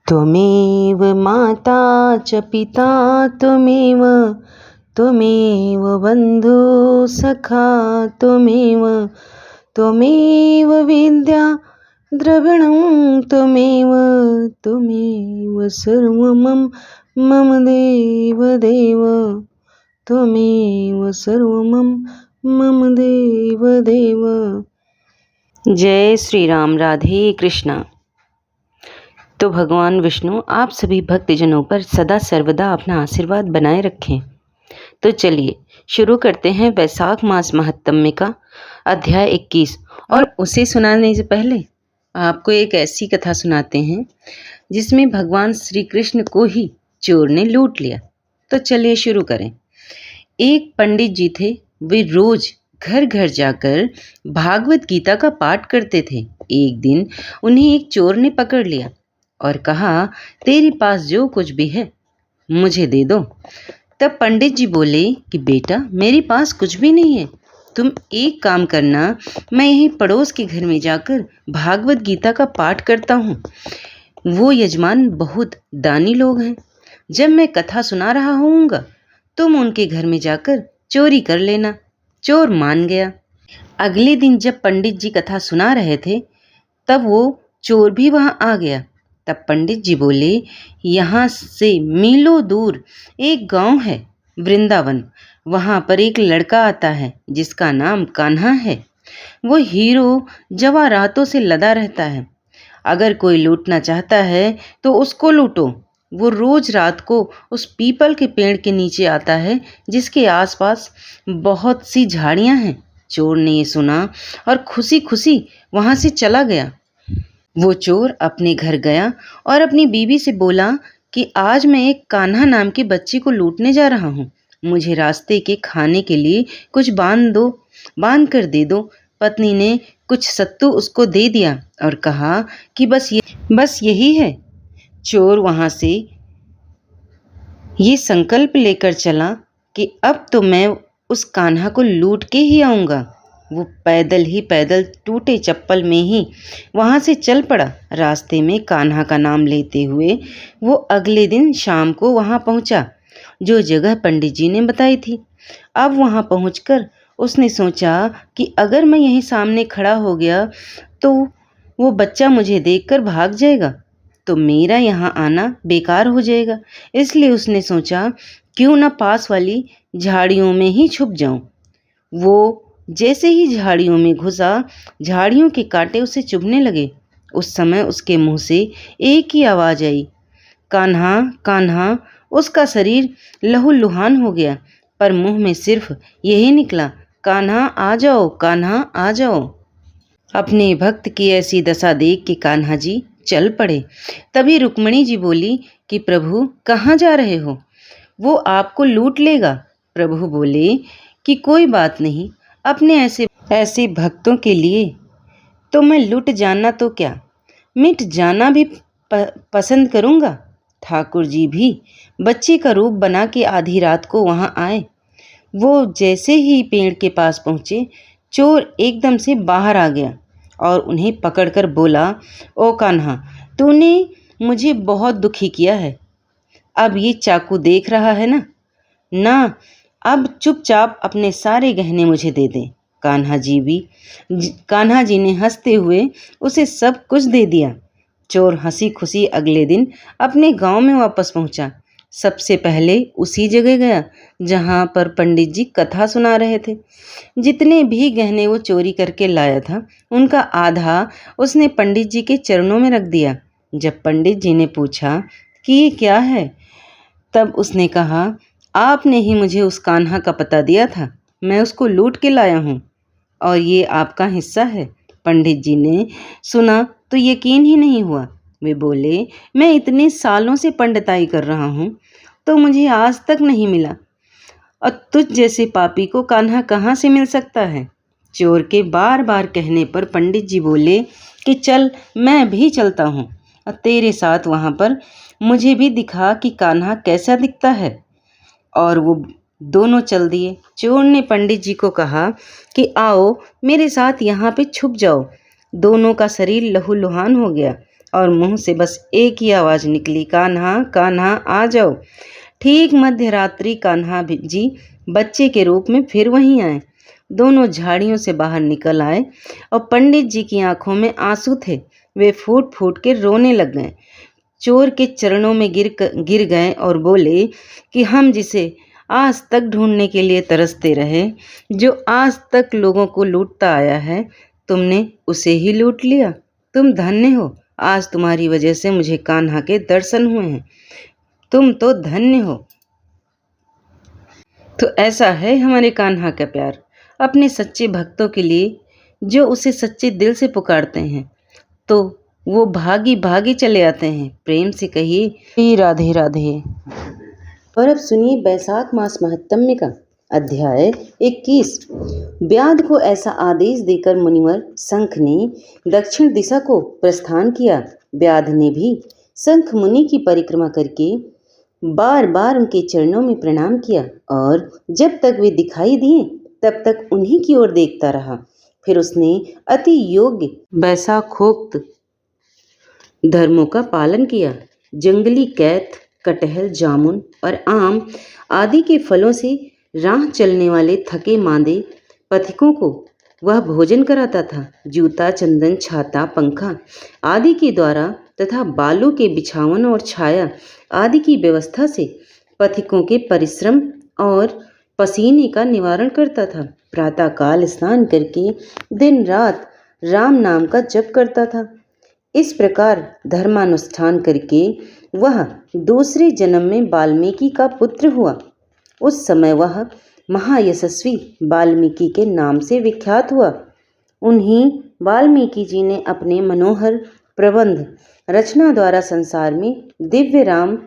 त्वमेव माता च पिता त्वमेव बन्धु सखा त्वमेव विद्या द्रविणं त्वमेव सर्वं मम देव त्वमेव सर्वं मम देव। जय श्री राम। राधे कृष्णा। तो भगवान विष्णु आप सभी भक्तजनों पर सदा सर्वदा अपना आशीर्वाद बनाए रखें। तो चलिए शुरू करते हैं वैशाख मास महात्म्य का अध्याय 21। और उसे सुनाने से पहले आपको एक ऐसी कथा सुनाते हैं जिसमें भगवान श्री कृष्ण को ही चोर ने लूट लिया। तो चलिए शुरू करें। एक पंडित जी थे। वे रोज घर घर जाकर भागवत गीता का पाठ करते थे। एक दिन उन्हें एक चोर ने पकड़ लिया और कहा, तेरे पास जो कुछ भी है मुझे दे दो। तब पंडित जी बोले कि बेटा, मेरे पास कुछ भी नहीं है। तुम एक काम करना, मैं यहीं पड़ोस के घर में जाकर भागवत गीता का पाठ करता हूँ। वो यजमान बहुत दानी लोग हैं। जब मैं कथा सुना रहा होऊंगा तुम उनके घर में जाकर चोरी कर लेना। चोर मान गया। अगले दिन जब पंडित जी कथा सुना रहे थे तब वो चोर भी वहां आ गया। तब पंडित जी बोले, यहाँ से मीलों दूर एक गांव है वृंदावन। वहां पर एक लड़का आता है जिसका नाम कान्हा है। वो हीरो जवाहरातों से लदा रहता है। अगर कोई लूटना चाहता है तो उसको लूटो। वो रोज रात को उस पीपल के पेड़ के नीचे आता है जिसके आसपास बहुत सी झाड़ियां हैं। चोर ने ये सुना और खुशी खुशी वहां से चला गया। वो चोर अपने घर गया और अपनी बीवी से बोला कि आज मैं एक कान्हा नाम के बच्चे को लूटने जा रहा हूँ। मुझे रास्ते के खाने के लिए कुछ बांध कर दे दो। पत्नी ने कुछ सत्तू उसको दे दिया और कहा कि बस यही है। चोर वहां से ये संकल्प लेकर चला कि अब तो मैं उस कान्हा को लूट के ही आऊंगा। वो पैदल टूटे चप्पल में ही वहां से चल पड़ा। रास्ते में कान्हा का नाम लेते हुए वो अगले दिन शाम को वहां पहुंचा जो जगह पंडित जी ने बताई थी। अब वहां पहुंचकर उसने सोचा कि अगर मैं यहीं सामने खड़ा हो गया तो वो बच्चा मुझे देखकर भाग जाएगा, तो मेरा यहाँ आना बेकार हो जाएगा। इसलिए उसने सोचा क्यों ना पास वाली झाड़ियों में ही छुप जाऊं। वो जैसे ही झाड़ियों में घुसा, झाड़ियों के कांटे उसे चुभने लगे। उस समय उसके मुंह से एक ही आवाज आई, कान्हा कान्हा। उसका शरीर लहूलुहान हो गया, पर मुंह में सिर्फ यही निकला, कान्हा आ जाओ, कान्हा आ जाओ। अपने भक्त की ऐसी दशा देख के कान्हा जी चल पड़े। तभी रुक्मिणी जी बोली कि प्रभु कहाँ जा रहे हो? वो आपको लूट लेगा। प्रभु बोले कि कोई बात नहीं, अपने ऐसे भक्तों के लिए तो मैं लुट जाना तो क्या, मिट जाना भी पसंद करूंगा। ठाकुर जी भी बच्चे का रूप बना के आधी रात को वहां आए। वो जैसे ही पेड़ के पास पहुंचे, चोर एकदम से बाहर आ गया और उन्हें पकड़कर बोला, ओ कान्हा, तूने मुझे बहुत दुखी किया है। अब ये चाकू देख रहा है ना, अब चुपचाप अपने सारे गहने मुझे दे दे। कान्हा जी ने हंसते हुए उसे सब कुछ दे दिया। चोर हंसी खुशी अगले दिन अपने गांव में वापस पहुंचा। सबसे पहले उसी जगह गया जहां पर पंडित जी कथा सुना रहे थे। जितने भी गहने वो चोरी करके लाया था उनका आधा उसने पंडित जी के चरणों में रख दिया। जब पंडित जी ने पूछा कि ये क्या है, तब उसने कहा, आपने ही मुझे उस कान्हा का पता दिया था, मैं उसको लूट के लाया हूँ और ये आपका हिस्सा है। पंडित जी ने सुना तो यकीन ही नहीं हुआ। वे बोले, मैं इतने सालों से पंडिताई कर रहा हूँ तो मुझे आज तक नहीं मिला, और तुझ जैसे पापी को कान्हा कहाँ से मिल सकता है? चोर के बार बार कहने पर पंडित जी बोले कि चल मैं भी चलता हूँ और तेरे साथ वहाँ पर मुझे भी दिखा कि कान्हा कैसा दिखता है। और वो दोनों चल दिए। चोर ने पंडित जी को कहा कि आओ मेरे साथ यहाँ पे छुप जाओ। दोनों का शरीर लहूलुहान हो गया और मुंह से बस एक ही आवाज़ निकली, कान्हा कान्हा आ जाओ। ठीक मध्य रात्रि कान्हा जी बच्चे के रूप में फिर वहीं आए। दोनों झाड़ियों से बाहर निकल आए और पंडित जी की आंखों में आंसू थे। वे फूट फूट के रोने लग गए, चोर के चरणों में गिर गए और बोले कि हम जिसे आज तक ढूंढने के लिए तरसते रहे, जो आज तक लोगों को लूटता आया है, तुमने उसे ही लूट लिया। तुम धन्य हो, आज तुम्हारी वजह से मुझे कान्हा के दर्शन हुए हैं। तुम तो धन्य हो। तो ऐसा है हमारे कान्हा का प्यार अपने सच्चे भक्तों के लिए, जो उसे सच्चे दिल से पुकारते हैं तो वो भागी भागी चले आते हैं। प्रेम से कहिए राधे राधे। और अब सुनिए बैसाख मास महात्म्य का अध्याय 21। व्याध को ऐसा आदेश देकर मुनिवर शंख ने दक्षिण दिशा को प्रस्थान किया। व्याध ने भी शंख मुनि की परिक्रमा करके बार बार उनके चरणों में प्रणाम किया और जब तक वे दिखाई दिए तब तक उन्हीं की ओर देखता रहा। फिर उसने अति योग्य बैसाखोक्त धर्मों का पालन किया। जंगली कैथ, कटहल, जामुन और आम आदि के फलों से राह चलने वाले थके मांदे पथिकों को वह भोजन कराता था। जूता, चंदन, छाता, पंखा आदि के द्वारा तथा बालू के बिछावन और छाया आदि की व्यवस्था से पथिकों के परिश्रम और पसीने का निवारण करता था। प्रातःकाल स्नान करके दिन रात राम नाम का जप करता था। इस प्रकार धर्मानुष्ठान करके वह दूसरे जन्म में वाल्मीकि का पुत्र हुआ। उस समय वह महायशस्वी वाल्मीकि के नाम से विख्यात हुआ। उन्हीं वाल्मीकि जी ने अपने मनोहर प्रबंध रचना द्वारा संसार में दिव्य राम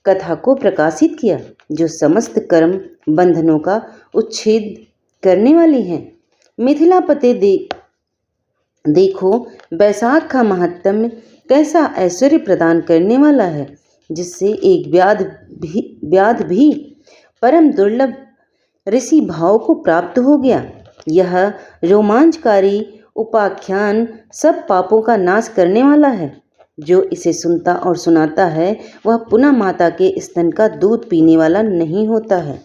कथा को प्रकाशित किया, जो समस्त कर्म बंधनों का उच्छेद करने वाली है। मिथिलापते देखो बैसाख का महात्म्य कैसा ऐश्वर्य प्रदान करने वाला है, जिससे एक व्याध भी परम दुर्लभ ऋषि भाव को प्राप्त हो गया। यह रोमांचकारी उपाख्यान सब पापों का नाश करने वाला है। जो इसे सुनता और सुनाता है वह पुनः माता के स्तन का दूध पीने वाला नहीं होता है।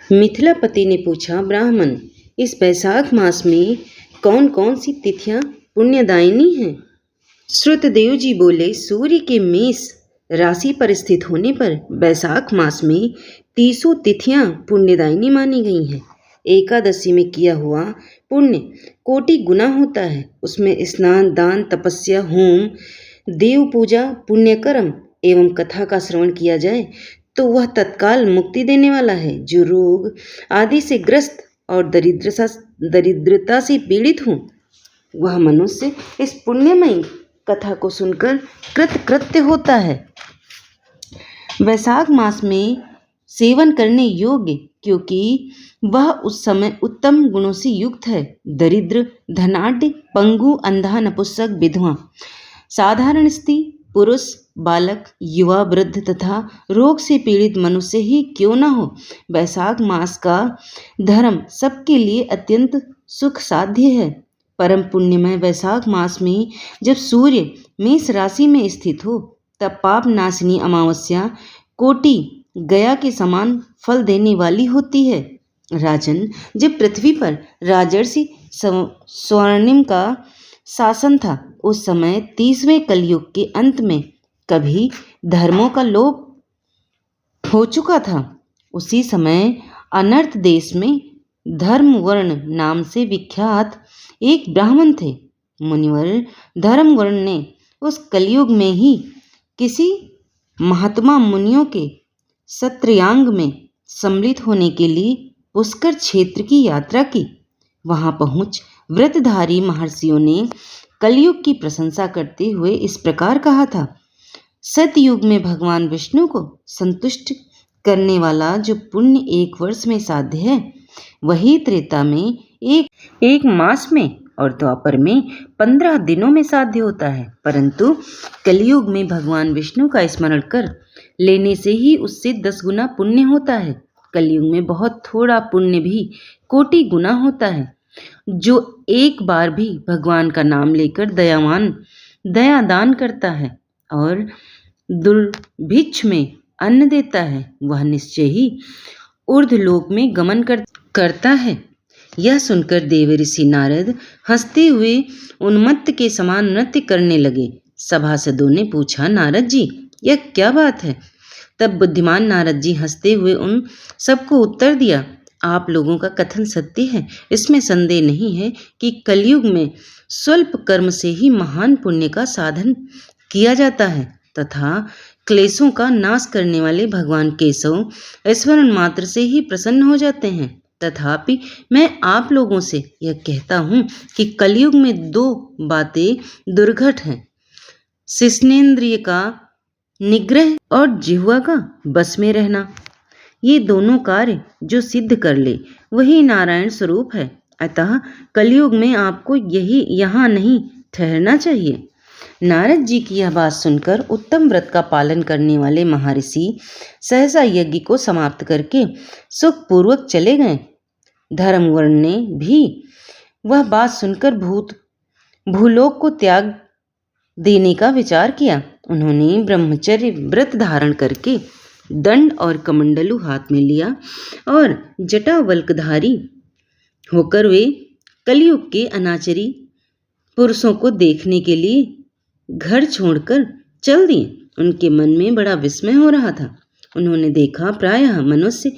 मिथिलापति ने पूछा, ब्राह्मण, इस बैसाख मास में कौन कौन सी तिथियां पुण्यदायिनी हैं? श्रुतदेव जी बोले, सूर्य के मेष राशि पर स्थित होने पर बैसाख मास में 30 तिथियां पुण्यदायिनी मानी गई हैं। एकादशी में किया हुआ पुण्य कोटि गुना होता है। उसमें स्नान, दान, तपस्या, होम, देव पूजा, पुण्यकर्म एवं कथा का श्रवण किया जाए तो वह तत्काल मुक्ति देने वाला है। जो रोग आदि से ग्रस्त और दरिद्रता से पीड़ित हो, वह मनुष्य इस पुण्यमयी कथा को सुनकर कृतकृत्य होता है। वैशाख मास में सेवन करने योग्य, क्योंकि वह उस समय उत्तम गुणों से युक्त है। दरिद्र, धनाढ्य, पंगु, अंधा, नपुंसक, विधवा, साधारण स्त्री, पुरुष, बालक, युवा, वृद्ध तथा रोग से पीड़ित मनुष्य ही क्यों न हो, वैशाख मास का धर्म सबके लिए अत्यंत सुख साध्य है। परम पुण्यमय वैशाख मास में जब सूर्य मेष राशि में स्थित हो, तब पाप नाशिनी अमावस्या कोटि गया के समान फल देने वाली होती है। राजन, जब पृथ्वी पर राजर्षि स्वर्णिम का शासन था, उस समय 30वें कलयुग के अंत में कभी धर्मों का लोप हो चुका था। उसी समय अनर्थ देश में धर्मवर्ण नाम से विख्यात एक ब्राह्मण थे। मुनिवर धर्मवर्ण ने उस कलयुग में ही किसी महात्मा मुनियों के सत्रयांग में सम्मिलित होने के लिए पुष्कर क्षेत्र की यात्रा की। वहां पहुंच व्रतधारी महर्षियों ने कलयुग की प्रशंसा करते हुए इस प्रकार कहा था, सतयुग में भगवान विष्णु को संतुष्ट करने वाला जो पुण्य 1 वर्ष में साध्य है, वही त्रेता में एक मास में और द्वापर में 15 दिनों में साध्य होता है। परंतु कलयुग में भगवान विष्णु का स्मरण कर लेने से ही उससे 10 गुना पुण्य होता है। कलयुग में बहुत थोड़ा पुण्य भी कोटि गुना होता है। जो एक बार भी भगवान का नाम लेकर दयावान दया दान करता है और दुर्भिक्ष में अन्न देता है, वह निश्चय ही ऊर्ध्वलोक में गमन करता है। यह सुनकर देवऋषि नारद हंसते हुए उन्मत्त के समान नृत्य करने लगे। सभासदों ने पूछा, नारद जी यह क्या बात है? तब बुद्धिमान नारद जी हंसते हुए उन सबको उत्तर दिया, आप लोगों का कथन सत्य है। इसमें संदेह नहीं है कि कलयुग में स्वल्प कर्म से ही महान पुण्य का साधन किया जाता है तथा क्लेशों का नाश करने वाले भगवान केशव स्मरण मात्र से ही प्रसन्न हो जाते हैं। तथापि मैं आप लोगों से यह कहता हूँ कि कलयुग में दो बातें दुर्घट हैं, शिश्नेन्द्रिय का निग्रह और जिह्वा का बस में रहना। ये दोनों कार्य जो सिद्ध कर ले वही नारायण स्वरूप है। अतः कलयुग में आपको यहाँ नहीं ठहरना चाहिए। नारद जी की यह बात सुनकर उत्तम व्रत का पालन करने वाले महर्षि सहसा यज्ञ को समाप्त करके सुखपूर्वक चले गए। धर्मवर्ण ने भी वह बात सुनकर भूलोक को त्याग देने का विचार किया। उन्होंने ब्रह्मचर्य व्रत धारण करके दंड और कमंडलू हाथ में लिया और जटावल्कधारी होकर वे कलयुग के अनाचरी पुरुषों को देखने के लिए घर छोड़कर चल दिए। उनके मन में बड़ा विस्मय हो रहा था। उन्होंने देखा प्रायः मनुष्य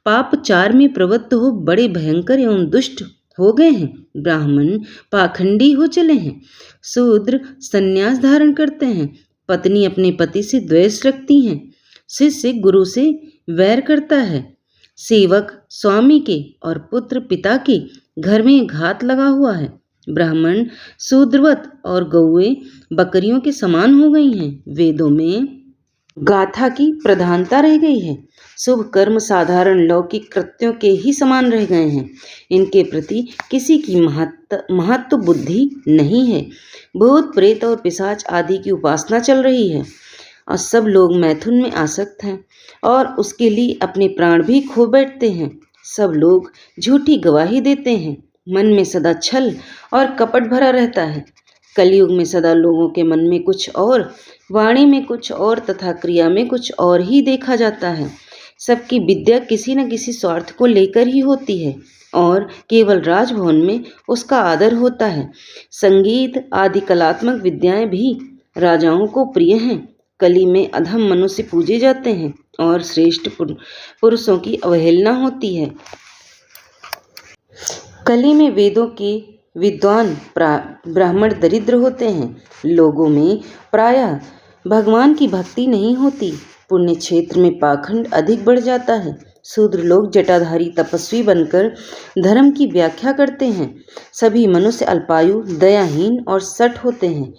पापचार में प्रवृत्त हो बड़े भयंकर एवं दुष्ट हो गए हैं। ब्राह्मण पाखंडी हो चले हैं, शूद्र संन्यास धारण करते हैं, पत्नी अपने पति से द्वेष रखती हैं, शिष्य गुरु से वैर करता है, सेवक स्वामी के और पुत्र पिता के घर में घात लगा हुआ है। ब्राह्मण शूद्रवत और गौएं बकरियों के समान हो गई हैं। वेदों में गाथा की प्रधानता रह गई है। शुभ कर्म साधारण लौकिक कृत्यों के ही समान रह गए हैं। इनके प्रति किसी की महत्व बुद्धि नहीं है। भूत प्रेत और पिशाच आदि की उपासना चल रही है और सब लोग मैथुन में आसक्त हैं और उसके लिए अपने प्राण भी खो बैठते हैं। सब लोग झूठी गवाही देते हैं। मन में सदा छल और कपट भरा रहता है। कलयुग में सदा लोगों के मन में कुछ और, वाणी में कुछ और तथा क्रिया में कुछ और ही देखा जाता है। सबकी विद्या किसी न किसी स्वार्थ को लेकर ही होती है और केवल राजभवन में उसका आदर होता है। संगीत आदि कलात्मक विद्याएं भी राजाओं को प्रिय हैं। कली में अधम मनुष्य पूजे जाते हैं और श्रेष्ठ पुरुषों की अवहेलना होती है। कली में वेदों के विद्वान ब्राह्मण दरिद्र होते हैं। लोगों में प्रायः भगवान की भक्ति नहीं होती। पुण्य क्षेत्र में पाखंड अधिक बढ़ जाता है। शूद्र लोग जटाधारी तपस्वी बनकर धर्म की व्याख्या करते हैं। सभी मनुष्य अल्पायु, दयाहीन और सठ होते हैं।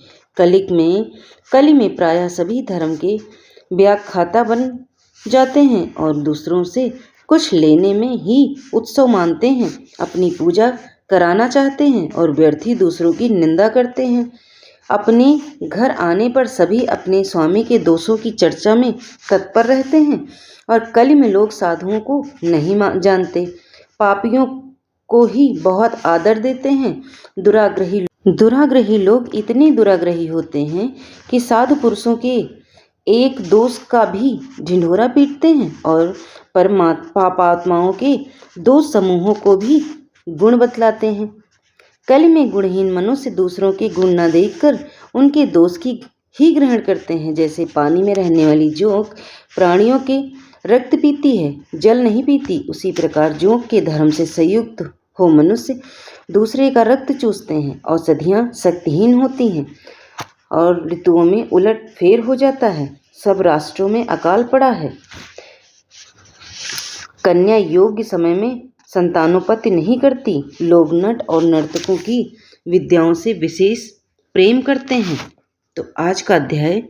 कली में प्रायः सभी धर्म के व्याख्याता बन जाते हैं और दूसरों से कुछ लेने में ही उत्सव मानते हैं। अपनी पूजा कराना चाहते हैं और व्यर्थी दूसरों की निंदा करते हैं। अपने घर आने पर सभी अपने स्वामी के दोषों की चर्चा में तत्पर रहते हैं और कली में लोग साधुओं को नहीं जानते, पापियों को ही बहुत आदर देते हैं। दुराग्रही लोग इतने दुराग्रही होते हैं कि साधु पुरुषों के एक दोष का भी ढिंढोरा पीटते हैं और पापात्माओं के दो समूहों को भी गुण बतलाते हैं। कली में गुणहीन मनुष्य दूसरों के गुण न देखकर उनके दोष की ही ग्रहण करते हैं। जैसे पानी में रहने वाली जोंक प्राणियों के रक्त पीती है, जल नहीं पीती, उसी प्रकार जोंक के धर्म से संयुक्त हो मनुष्य दूसरे का रक्त चूसते हैं। औषधियाँ शक्तिहीन होती हैं और ऋतुओं में उलट फेर हो जाता है। सब राष्ट्रों में अकाल पड़ा है। कन्या योग्य समय में संतानोपत्ति नहीं करती। लोग नट और नर्तकों की विद्याओं से विशेष प्रेम करते हैं। तो आज का अध्याय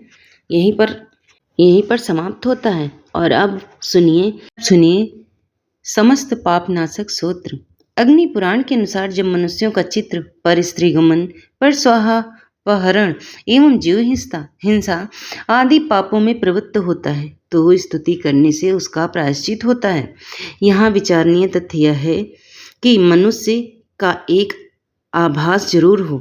यहीं पर समाप्त होता है। और अब सुनिए समस्त पापनाशक सूत्र। अग्नि पुराण के अनुसार जब मनुष्यों का चित्र पर स्त्रीगमन, पर स्वाहापहरण एवं जीव हिंसा आदि पापों में प्रवृत्त होता है तो स्तुति करने से उसका प्रायश्चित होता है। यहाँ विचारणीय तथ्य यह है कि मनुष्य का एक आभास जरूर हो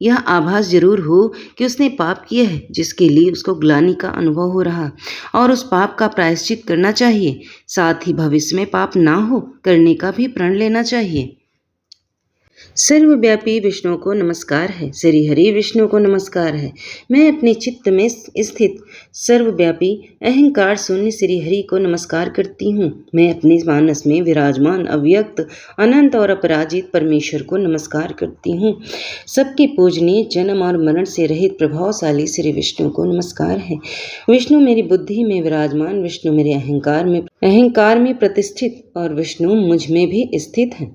यह आभास जरूर हो कि उसने पाप किया है जिसके लिए उसको ग्लानि का अनुभव हो रहा और उस पाप का प्रायश्चित करना चाहिए। साथ ही भविष्य में पाप ना हो करने का भी प्रण लेना चाहिए। सर्वव्यापी विष्णु को नमस्कार है। श्री हरि विष्णु को नमस्कार है। मैं अपने चित्त में स्थित सर्वव्यापी अहंकार शून्य श्री हरि को नमस्कार करती हूँ। मैं अपने मानस में विराजमान अव्यक्त अनंत और अपराजित परमेश्वर को नमस्कार करती हूँ। सबके पूजनीय जन्म और मरण से रहित प्रभावशाली श्री विष्णु को नमस्कार है। विष्णु मेरी बुद्धि में विराजमान, विष्णु मेरे अहंकार में प्रतिष्ठित और विष्णु मुझ में भी स्थित है।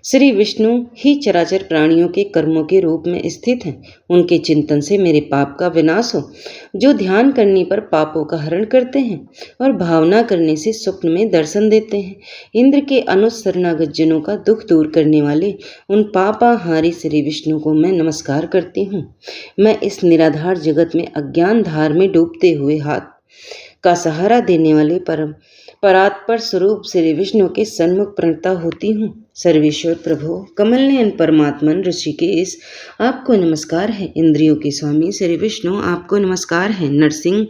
श्री विष्णु ही चराचर प्राणियों के कर्मों के रूप में स्थित हैं। उनके चिंतन से मेरे पाप का विनाश हो। जो ध्यान करने पर पापों का हरण करते हैं और भावना करने से स्वप्न में दर्शन देते हैं। इंद्र के अनुशरणागत जनों का दुख दूर करने वाले उन पापाहारी श्री विष्णु को मैं नमस्कार करती हूँ। मैं इस निराधार जगत में अज्ञान धार में डूबते हुए हाथ का सहारा देने वाले परात्पर स्वरूप श्री विष्णु के सन्मुख प्रणता होती हूँ। सर्वेश्वर प्रभु कमल नयन परमात्मन ऋषिकेश आपको नमस्कार है। इंद्रियों के स्वामी श्री विष्णु आपको नमस्कार है। नरसिंह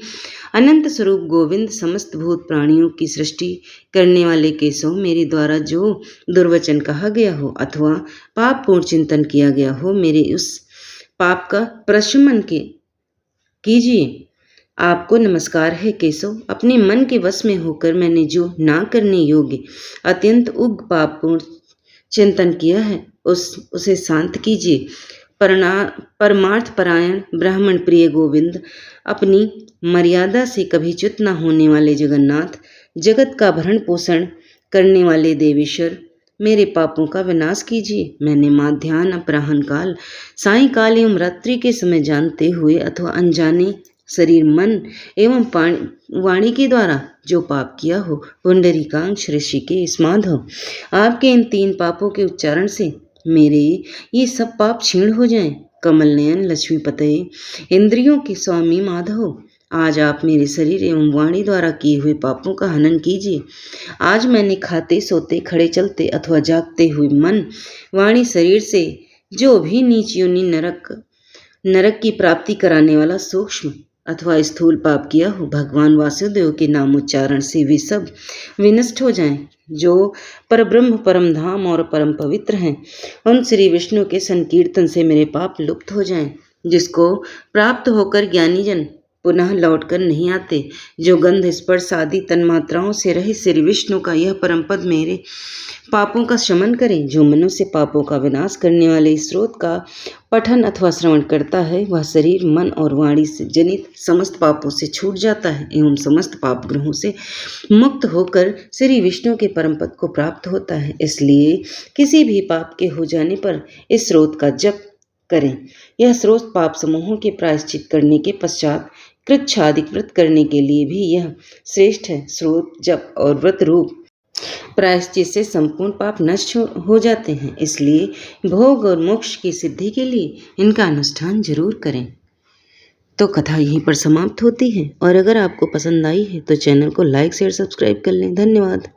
अनंत स्वरूप गोविंद समस्त भूत प्राणियों की सृष्टि करने वाले केशव, मेरे द्वारा जो दुर्वचन कहा गया हो अथवा पाप पूर्ण चिंतन किया गया हो, मेरे उस पाप का प्रशमन कीजिए। आपको नमस्कार है केशव। अपने मन के वश में होकर मैंने जो ना करने योग्य अत्यंत उग्र पापपूर्ण चिंतन किया है उसे शांत कीजिए। परमार्थ परायण ब्राह्मण प्रिय गोविंद, अपनी मर्यादा से कभी च्युत न होने वाले जगन्नाथ, जगत का भरण पोषण करने वाले देवेश्वर, मेरे पापों का विनाश कीजिए। मैंने माध्याह्न अपराह्न काल सायंकाल एवं रात्रि के समय जानते हुए अथवा अनजाने शरीर मन एवं वाणी के द्वारा जो पाप किया हो, पुंडरीकाक्ष ऋषिकेश माधव, आपके इन 3 पापों के उच्चारण से मेरे ये सब पाप क्षीण हो जाएं। कमल नयन लक्ष्मीपते इंद्रियों के स्वामी माधव, आज आप मेरे शरीर एवं वाणी द्वारा किए हुए पापों का हनन कीजिए। आज मैंने खाते सोते खड़े चलते अथवा जागते हुए मन वाणी शरीर से जो भी नीच योनि नरक की प्राप्ति कराने वाला सूक्ष्म अथवा स्थूल पाप किया हो, भगवान वासुदेव के नाम उच्चारण से वे सब विनष्ट हो जाएं। जो परब्रह्म परम धाम और परम पवित्र हैं, उन श्री विष्णु के संकीर्तन से मेरे पाप लुप्त हो जाएं। जिसको प्राप्त होकर ज्ञानी जन पुनः लौटकर नहीं आते, जो गंध स्पर्श आदि तन्मात्राओं से रहित श्री विष्णु का यह परम पद मेरे पापों का शमन करें। जो मनुष्य पापों का विनाश करने वाले स्रोत का पठन अथवा श्रवण करता है, वह शरीर मन और वाणी से जनित समस्त पापों से छूट जाता है एवं समस्त पाप ग्रहों से मुक्त होकर श्री विष्णु के परम पद को प्राप्त होता है। इसलिए किसी भी पाप के हो जाने पर इस स्रोत का जप करें। यह स्रोत पाप समूहों के प्रायश्चित करने के पश्चात कृच्छादिक व्रत करने के लिए भी यह श्रेष्ठ है। स्रोत जप और व्रत रूप प्रायश्चित से संपूर्ण पाप नष्ट हो जाते हैं। इसलिए भोग और मोक्ष की सिद्धि के लिए इनका अनुष्ठान जरूर करें। तो कथा यहीं पर समाप्त होती है और अगर आपको पसंद आई है तो चैनल को लाइक शेयर सब्सक्राइब कर लें। धन्यवाद।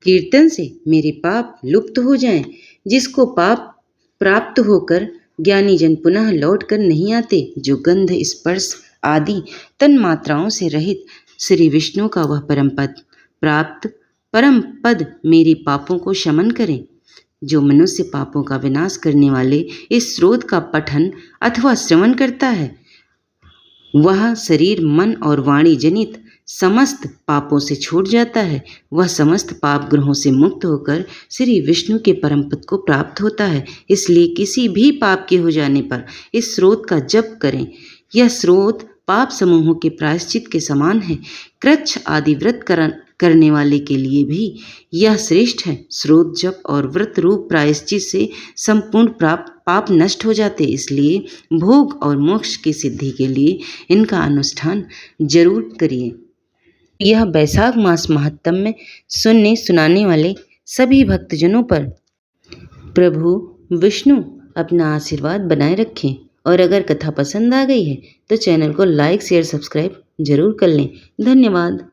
कीर्तन से मेरे पाप लुप्त हो जाएं। जिसको पाप प्राप्त होकर ज्ञानी जन पुनः लौट कर नहीं आते, जो गंध स्पर्श आदि तन मात्राओं से रहित श्री विष्णु का वह परम पद प्राप्त परम पद मेरे पापों को शमन करें। जो मनुष्य पापों का विनाश करने वाले इस स्रोत का पठन अथवा श्रवण करता है, वह शरीर मन और वाणी जनित समस्त पापों से छूट जाता है। वह समस्त पाप ग्रहों से मुक्त होकर श्री विष्णु के परम पद को प्राप्त होता है। इसलिए किसी भी पाप के हो जाने पर इस स्रोत का जप करें। यह स्रोत पाप समूहों के प्रायश्चित के समान है। कृच्छ आदि व्रत करने वाले के लिए भी यह श्रेष्ठ है। स्रोत जप और व्रत रूप प्रायश्चित से संपूर्ण पाप नष्ट हो जाते। इसलिए भोग और मोक्ष की सिद्धि के लिए इनका अनुष्ठान जरूर करिए। यह वैशाख मास महात्म में सुनने सुनाने वाले सभी भक्तजनों पर प्रभु विष्णु अपना आशीर्वाद बनाए रखें। और अगर कथा पसंद आ गई है तो चैनल को लाइक शेयर सब्सक्राइब जरूर कर लें। धन्यवाद।